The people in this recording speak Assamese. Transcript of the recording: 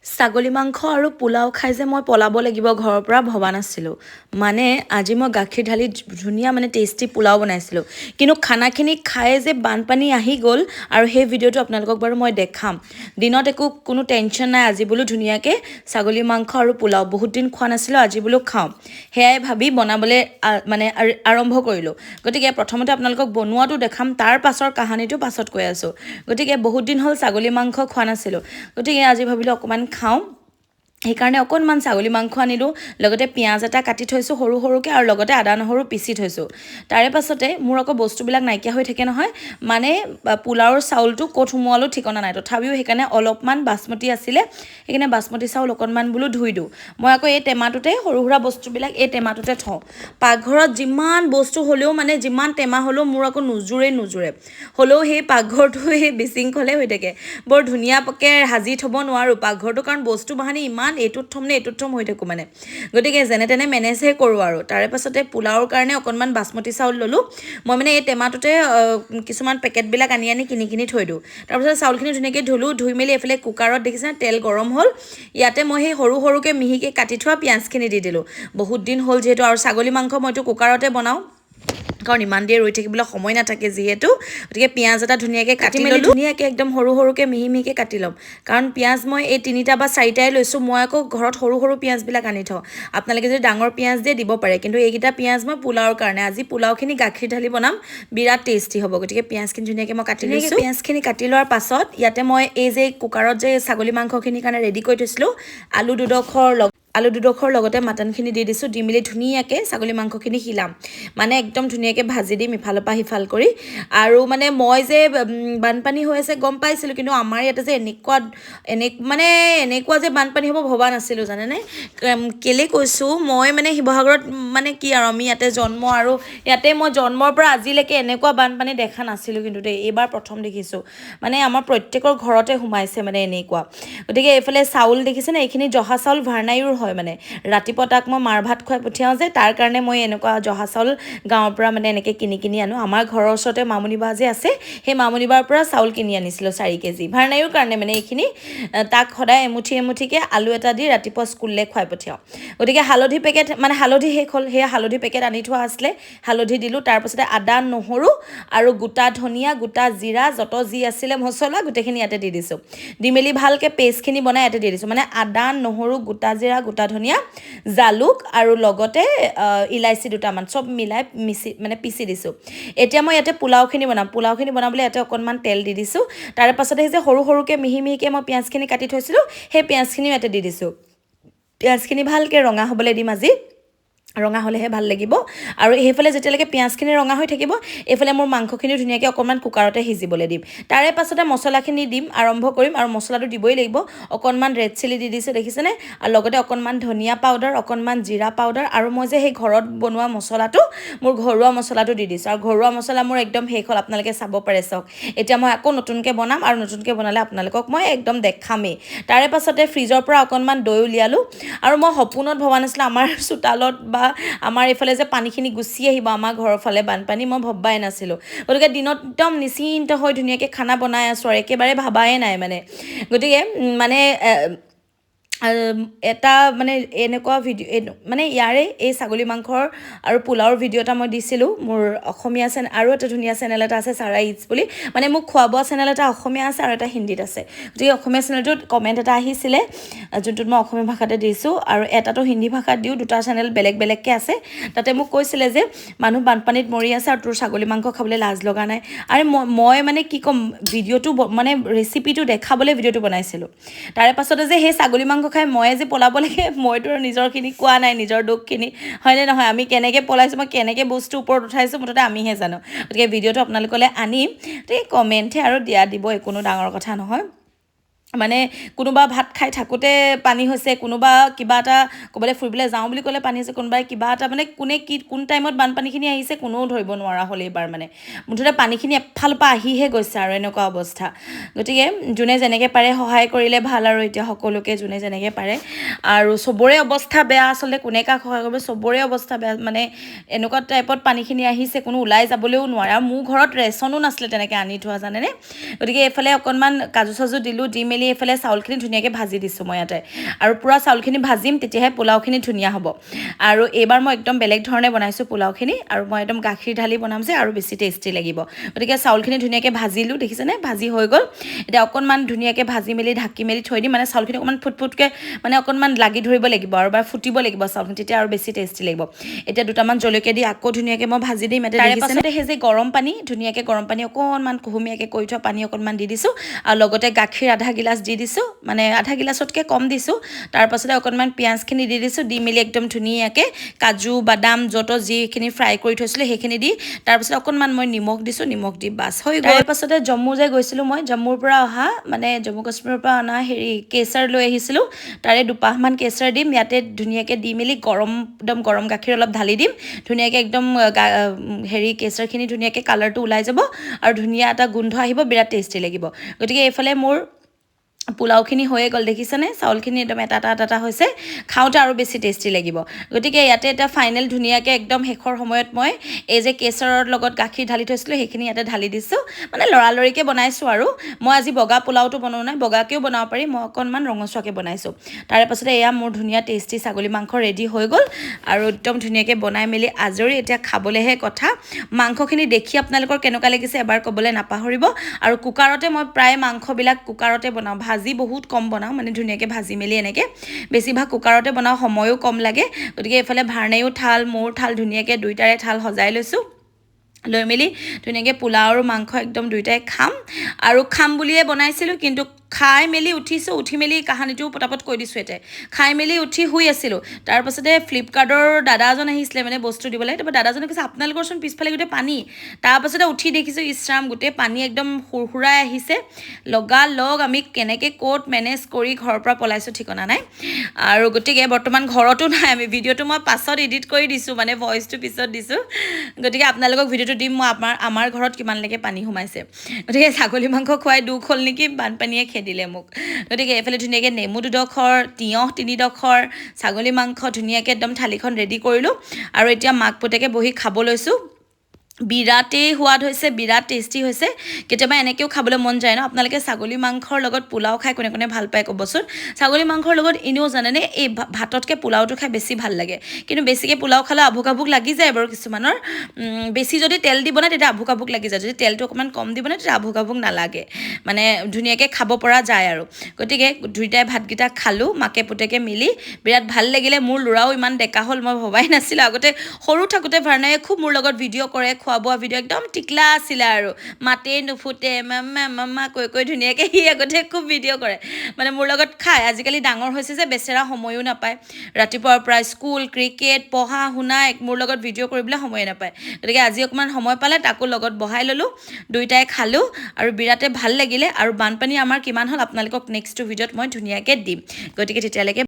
ছাগলী মাংস আৰু পোলাও খাই যে মই পলাব লাগিব ঘৰৰ পৰা ভবা নাছিলোঁ মানে আজি মই গাখীৰ ঢালি ধুনীয়া টেষ্টি পোলাও বনাইছিলোঁ কিন্তু খানাখিনি খাই যে বানপানী আহি গ'ল আৰু সেই ভিডিঅ'টো আপোনালোকক বাৰু মই দেখাম দিনত একো কোনো টেনশ্যন নাই আজি বোলো ধুনীয়াকৈ ছাগলী মাংস আৰু পোলাও বহুত দিন খোৱা নাছিলোঁ আজি বোলো খাওঁ সেয়াই ভাবি বনাবলৈ আৰম্ভ কৰিলোঁ গতিকে প্ৰথমতে আপোনালোকক বনোৱাটো দেখাম তাৰ পাছৰ কাহিনীটো পাছত কৈ আছোঁ গতিকে বহুত দিন হ'ল ছাগলী মাংস খোৱা নাছিলোঁ গতিকে আজি ভাবিলোঁ অকণমান খাওঁ সেইকাৰণে অকণমান ছাগলী মাংস আনিলোঁ লগতে পিঁয়াজ এটা কাটি থৈছোঁ সৰু সৰুকৈ আৰু লগতে আদা নহৰু পিচি থৈছোঁ তাৰে পাছতে মোৰ আকৌ বস্তুবিলাক নাইকিয়া হৈ থাকে নহয় মানে পোলাওৰ চাউলটো ক'ত সোমোৱালো ঠিকনা নাই তথাপিও সেইকাৰণে অলপমান বাচমতি আছিলে সেইকাৰণে বাচমতি চাউল অকণমান বোলো ধুই দিওঁ মই আকৌ এই টেমাটোতে সৰু সুৰা বস্তুবিলাক এই টেমাটোতে থওঁ পাকঘৰত যিমান বস্তু হ'লেও যিমান টেমা হ'লেও মোৰ আকৌ নোজোৰে হ'লেও সেই পাকঘৰটো সেই বিশৃংখলে হৈ থাকে বৰ ধুনীয়াকৈ সাজি থ'ব নোৱাৰোঁ পাকঘৰটো কাৰণ বস্তু বাহানি ইমান এইটোত থ'ম হৈ থাকোঁ গতিকে যেনে তেনে মেনেজহে কৰোঁ আৰু তাৰে পাছতে পোলাওৰ কাৰণে অকণমান বাচমতি চাউল ল'লোঁ মই এই টেমাটোতে কিছুমান পেকেটবিলাক আনি কিনি থৈ দিওঁ তাৰপিছত চাউলখিনি ধুনীয়াকৈ ধুই মেলি এইফালে কুকাৰত দেখিছেনে তেল গৰম হ'ল ইয়াতে মই সেই সৰু সৰুকৈ মিহিকৈ কাটি থোৱা পিঁয়াজখিনি দি দিলোঁ বহুত দিন হ'ল যিহেতু আৰু ছাগলী মাংস মইতো কুকাৰতে বনাওঁ কাৰণ ইমান দেৰি ৰৈ থাকিবলৈ সময় নাথাকে যিহেতু গতিকে পিঁয়াজ এটা ধুনীয়াকৈ কাটি মেলি ধুনীয়াকৈ একদম সৰু সৰুকৈ মিহিকৈ কাটি ল'ম কাৰণ পিঁয়াজ মই এই 3টা বা 4টাই লৈছোঁ মই আকৌ ঘৰত সৰু সৰু পিঁয়াজবিলাক আনি থওঁ আপোনালোকে যদি ডাঙৰ পিঁয়াজ দিয়ে দিব পাৰে কিন্তু এইকেইটা পিঁয়াজ মই পোলাওৰ কাৰণে আজি পোলাওখিনি গাখীৰ ঢালি বনাম বিৰাট টেষ্টি হ'ব গতিকে পিঁয়াজখিনি ধুনীয়াকৈ মই কাটি লৈছোঁ পিঁয়াজখিনি কাটি লোৱাৰ পাছত ইয়াতে মই এই যে কুকাৰত যে ছাগলী মাংসখিনিৰ কাৰণে ৰেডি কৰি থৈছিলোঁ আলু দুডোখৰ লগতে মাটনখিনি দি দিছোঁ দি মেলি ধুনীয়াকৈ ছাগলী মাংসখিনি সিলাম একদম ধুনীয়াকৈ ভাজি দিম ইফালৰ পৰা সিফাল কৰি আৰু মই যে বানপানী হৈ আছে গম পাইছিলোঁ কিন্তু আমাৰ ইয়াতে যে এনেকুৱা যে বানপানী হ'ব ভবা নাছিলোঁ জানেনে কেলে কৈছোঁ মই শিৱসাগৰত কি আৰু আমি ইয়াতে জন্ম আৰু ইয়াতে মই জন্মৰ পৰা আজিলৈকে এনেকুৱা বানপানী দেখা নাছিলোঁ কিন্তু দেই এইবাৰ প্ৰথম দেখিছোঁ আমাৰ প্ৰত্যেকৰ ঘৰতে সোমাইছে এনেকুৱা গতিকে এইফালে চাউল দেখিছেনে এইখিনি জহা চাউল ভাৰনাইৰ হয় ৰাতিপুৱা তাক মই মাৰ ভাত খুৱাই পঠিয়াওঁ যে তাৰ কাৰণে মই এনেকুৱা জহা চাউল গাঁৱৰ পৰা এনেকৈ কিনি আনো আমাৰ ঘৰৰ ওচৰতে মামনি বা যে আছে সেই মামনি বাৰ পৰা চাউল কিনি আনিছিলোঁ 4 কেজি ভাৰনাইৰ কাৰণে এইখিনি তাক সদায় এমুঠিকৈ আলু এটা দি ৰাতিপুৱা স্কুললৈ খুৱাই পঠিয়াওঁ গতিকে হালধি পেকেট হালধি শেষ হ'ল সেয়া হালধি পেকেট আনি থোৱা আছিলে হালধি দিলোঁ তাৰপাছতে আদা নহৰু আৰু গোটা ধনিয়া গোটা জিৰা যত যি আছিলে মছলা গোটেইখিনি ইয়াতে দি দিছোঁ দি মেলি ভালকৈ পেষ্টখিনি বনাই ইয়াতে দি দিছোঁ আদা নহৰু গোটা জিৰা গোটা ধনিয়া জালুক আৰু লগতে ইলাইচি দুটামান চব মিলাই পিচি দিছোঁ এতিয়া মই ইয়াতে পোলাওখিনি বনাবলৈ ইয়াতে অকণমান তেল দি দিছোঁ তাৰে পাছতে যে সৰু সৰুকৈ মিহিকৈ মই পিঁয়াজখিনি কাটি থৈছিলোঁ সেই পিঁয়াজখিনিও ইয়াতে দি দিছোঁ পিঁয়াজখিনি ভালকৈ ৰঙা হ'বলৈ দিম আজি ৰঙা হ'লেহে ভাল লাগিব আৰু সেইফালে যেতিয়ালৈকে পিঁয়াজখিনি ৰঙা হৈ থাকিব এইফালে মোৰ মাংসখিনি ধুনীয়াকৈ অকণমান কুকাৰতে সিজিবলৈ দিম তাৰে পাছতে মছলাখিনি দিম আৰম্ভ কৰিম আৰু মছলাটো দিবই লাগিব অকণমান ৰেড চিলি দি দিছোঁ দেখিছেনে আৰু লগতে অকণমান ধনিয়া পাউডাৰ অকণমান জিৰা পাউডাৰ আৰু মই যে সেই ঘৰত বনোৱা মছলাটো মোৰ ঘৰুৱা মছলাটো দি দিছোঁ আৰু ঘৰুৱা মছলা মোৰ একদম শেষ হ'ল আপোনালোকে চাব পাৰে চাওক এতিয়া মই আকৌ নতুনকৈ বনাম আৰু নতুনকৈ বনালে আপোনালোকক মই একদম দেখামেই তাৰে পাছতে ফ্ৰিজৰ পৰা অকণমান দৈ উলিয়ালোঁ আৰু মই সপোনত ভবা নাছিলোঁ আমাৰ চোতালত বা আমাৰ এইফালে যে পানীখিনি গুচি আহিব আমাৰ ঘৰৰ ফালে বানপানী মই ভবাই নাছিলোঁ গতিকে দিনত একদম নিশ্চিন্ত হৈ ধুনীয়াকৈ খানা বনাই আছোঁ আৰু একেবাৰে ভাবাই নাই গতিকে এটা এনেকুৱা ভিডিঅ' ইয়াৰে এই ছাগলী মাংসৰ আৰু পোলাওৰ ভিডিঅ' এটা মই দিছিলোঁ মোৰ অসমীয়া চেনেল আৰু এটা ধুনীয়া চেনেল এটা আছে চাৰা ইটছ বুলি মোক খোৱা বোৱা চেনেল এটা অসমীয়া আছে আৰু এটা হিন্দীত আছে গতিকে অসমীয়া চেনেলটোত কমেণ্ট এটা আহিছিলে যোনটোত মই অসমীয়া ভাষাতে দিছোঁ আৰু এটাতো হিন্দী ভাষাত দিওঁ দুটা চেনেল বেলেগকৈ আছে তাতে মোক কৈছিলে যে মানুহ বানপানীত মৰি আছে আৰু তোৰ ছাগলী মাংস খাবলৈ লাজ লগা নাই আৰু মই কি ক'ম ভিডিঅ'টো ৰেচিপিটো দেখাবলৈ ভিডিঅ'টো বনাইছিলোঁ তাৰে পাছতে যে সেই ছাগলী মাংস খাই মই যে পলাব লাগে মইতো নিজৰখিনি কোৱা নাই নিজৰ দুখখিনি হয়নে নহয় আমি কেনেকৈ পলাইছোঁ মই কেনেকৈ বস্তু ওপৰত উঠাইছোঁ মুঠতে আমিহে জানো গতিকে ভিডিঅ'টো আপোনালোকলৈ আনিম গতিকে কমেণ্টহে আৰু দিব একোনো ডাঙৰ কথা নহয় কোনোবা ভাত খাই থাকোঁতে পানী হৈছে কোনোবা কিবা এটা ক'ৰবালৈ ফুৰিবলৈ যাওঁ বুলি ক'লে পানী হৈছে কোনোবাই কিবা এটা কোনে কোন টাইমত বানপানীখিনি আহিছে কোনেও ধৰিব নোৱাৰা হ'ল এইবাৰ মুঠতে পানীখিনি এফালৰ পৰা আহিহে গৈছে আৰু এনেকুৱা অৱস্থা গতিকে যোনে যেনেকৈ পাৰে সহায় কৰিলে ভাল আৰু এতিয়া সকলোকে যোনে যেনেকৈ পাৰে আৰু চবৰে অৱস্থা বেয়া আচলতে কোনে কাক সহায় কৰিব চবৰে অৱস্থা বেয়া এনেকুৱা টাইপত পানীখিনি আহিছে কোনো ওলাই যাবলৈও নোৱাৰে আৰু মোৰ ঘৰত ৰেচনো নাছিলে তেনেকৈ আনি থোৱা জানেনে গতিকে এইফালে অকণমান কাজু চাজু দিলোঁ দি মেলি এইফালে চাউলখিনি ধুনীয়াকৈ ভাজি দিছোঁ মই ইয়াতে আৰু পূৰা চাউলখিনি ভাজিম তেতিয়াহে পোলাওখিনি ধুনীয়া হ'ব আৰু এইবাৰ মই একদম বেলেগ ধৰণে বনাইছোঁ পোলাওখিনি আৰু মই একদম গাখীৰ ঢালি বনাম যে আৰু বেছি টেষ্টি লাগিব গতিকে চাউলখিনি ধুনীয়াকৈ ভাজিলোঁ দেখিছেনে ভাজি হৈ গ'ল এতিয়া অকণমান ধুনীয়াকৈ ভাজি মেলি ঢাকি মেলি থৈ দিম মানে চাউলখিনি অকণমান ফুটফুটকৈ মানে অকণমান লাগি ধৰিব লাগিব আৰু এবাৰ ফুটিব লাগিব চাউলখিনি তেতিয়া আৰু বেছি টেষ্টি লাগিব এতিয়া দুটামান জলকীয়া দি আকৌ ধুনীয়াকৈ মই ভাজি দিম তাৰে পাছতে সেই যে গৰম পানী ধুনীয়াকৈ গৰম পানী অকণমান কুহুমীয়াকৈ কৰি থোৱা পানী অকণমান দি দিছোঁ আৰু লগতে গাখীৰ আধা গিলাচ দি দিছোঁ মানে আধা গিলাচতকৈ কম দিছোঁ তাৰপাছতে অকণমান পিঁয়াজখিনি দি দিছোঁ দি মেলি একদম ধুনীয়াকৈ কাজু বাদাম য'ত যিখিনি ফ্ৰাই কৰি থৈছিলোঁ সেইখিনি দি তাৰপাছত অকণমান মই নিমখ দিছোঁ নিমখ দি বাছ হৈ গ'ল তাৰপাছতে জম্মু যে গৈছিলোঁ মই জম্মুৰ পৰা অহা মানে জম্মু কাশ্মীৰৰ পৰা অনা কেচাৰ লৈ আহিছিলোঁ তাৰে দুপাহমান কেচাৰ দিম ইয়াতে ধুনীয়াকৈ দি মেলি একদম গৰম গাখীৰ অলপ ঢালি দিম ধুনীয়াকৈ একদম কেচাৰখিনি ধুনীয়াকৈ কালাৰটো ওলাই যাব আৰু ধুনীয়া এটা গোন্ধ আহিব বিৰাট টেষ্টি লাগিব গতিকে এইফালে মোৰ পোলাওখিনি হৈয়ে গ'ল দেখিছেনে চাউলখিনি একদম এটা হৈছে খাওঁতে আৰু বেছি টেষ্টি লাগিব গতিকে ইয়াতে এটা ফাইনেল ধুনীয়াকৈ একদম শেষৰ সময়ত মই এই যে কেচাৰৰ লগত গাখীৰ ঢালি থৈছিলোঁ সেইখিনি ইয়াতে ঢালি দিছোঁ মানে লৰালৰিকৈ বনাইছোঁ আৰু মই আজি বগা পোলাওটো বনোৱা নাই বগাকৈও বনাব পাৰি মই অকণমান ৰঙচুৱাকৈ বনাইছোঁ তাৰে পাছতে এয়া মোৰ ধুনীয়া টেষ্টি ছাগলী মাংস ৰেডি হৈ গ'ল আৰু একদম ধুনীয়াকৈ বনাই মেলি আজৰি এতিয়া খাবলৈহে কথা মাংসখিনি দেখি আপোনালোকৰ কেনেকুৱা লাগিছে এবাৰ ক'বলৈ নাপাহৰিব আৰু কুকাৰতে মই প্ৰায় মাংসবিলাক কুকাৰতে বনাওঁ ভাজি বহুত কম বনাওঁ মানে ধুনীয়াকৈ ভাজি মেলি এনেকৈ বেছিভাগ কুকাৰতে বনাওঁ সময়ো কম লাগে গতিকে এইফালে ভাৰ্ণেও থাল মোৰ থাল ধুনীয়াকৈ দুইটাৰে থাল সজাই লৈছোঁ লৈ মেলি ধুনীয়াকৈ পোলাও আৰু মাংস একদম দুইটাই খাম বুলিয়ে বনাইছিলোঁ কিন্তু খাই মেলি উঠিছোঁ উঠি মেলি কাহানীটোও পটাপট কৈ দিছোঁ এতিয়া খাই মেলি উঠি শুই আছিলোঁ তাৰপাছতে ফ্লিপকাৰ্টৰ দাদা এজন আহিছিলে মানে বস্তু দিবলৈ তাৰপৰা দাদাজনে কৈছে আপোনালোকৰচোন পিছফালে গোটেই পানী তাৰপাছতে উঠি দেখিছোঁ ইছৰাম গোটেই পানী একদম সুৰসুৰাই আহিছে লগালগ আমি কেনেকৈ ক'ত মেনেজ কৰি ঘৰৰ পৰা পলাইছোঁ ঠিকনা নাই আৰু গতিকে বৰ্তমান ঘৰতো নাই আমি ভিডিঅ'টো মই পাছত এডিট কৰি দিছোঁ মানে ভইচটো পিছত দিছোঁ গতিকে আপোনালোকক ভিডিঅ'টো দিম মই আমাৰ ঘৰত কিমানলৈকে পানী সোমাইছে গতিকে ছাগলী মাংস খুৱাই দুখ হ'ল নেকি বানপানীয়ে খেদিলে মোক গতিকে এইফালে ধুনীয়াকৈ নেমু 2 ডোখৰ তিয়ঁহ 3 ডোখৰ ছাগলী মাংস ধুনীয়াকৈ একদম থালিখন ৰেডি কৰিলোঁ আৰু এতিয়া মাক পুতেকে বহি খাব লৈছোঁ বিৰাটেই সোৱাদ হৈছে বিৰাট টেষ্টি হৈছে কেতিয়াবা এনেকৈও খাবলৈ মন যায় ন আপোনালোকে ছাগলী মাংসৰ লগত পোলাও খাই কোনে কোনে ভাল পায় ক'বচোন ছাগলী মাংসৰ লগত এনেও জানেনে এই ভাততকৈ পোলাওটো খাই বেছি ভাল লাগে কিন্তু বেছিকৈ পোলাও খালে আভোক লাগি যায় বাৰু কিছুমানৰ বেছি যদি তেল দিব না তেতিয়া আভোক লাগি যায় যদি তেলটো অকণমান কম দিব না তেতিয়া আভোক নালাগে মানে ধুনীয়াকৈ খাব পৰা যায় আৰু গতিকে দুইটাই ভাতকেইটা খালোঁ মাকে পুতেকে মিলি বিৰাট ভাল লাগিলে মোৰ ল'ৰাও ইমান ডেকা হ'ল মই ভবাই নাছিলোঁ আগতে সৰু থাকোঁতে ভাৰ্ণায়ে খুব মোৰ লগত ভিডিঅ' কৰে খোৱা বোৱা ভিডিঅ' একদম টিকলা আছিলে আৰু মাতেই নুফুটে মামা কৈ ধুনীয়াকৈ সি আগতে খুব ভিডিঅ' কৰে মানে মোৰ লগত খায় আজিকালি ডাঙৰ হৈছে যে বেচেৰা সময়ো নাপায় ৰাতিপুৱাৰ পৰা স্কুল ক্ৰিকেট পঢ়া শুনা মোৰ লগত ভিডিঅ' কৰিবলৈ সময়ে নাপায় গতিকে আজি অকণমান সময় পালে তাকো লগত বহাই ল'লোঁ দুইটাই খালোঁ আৰু বিৰাটে ভাল লাগিলে আৰু বানপানী আমাৰ কিমান হ'ল আপোনালোকক নেক্সট ভিডিঅ'ত মই ধুনীয়াকৈ দিম গতিকে তেতিয়ালৈকে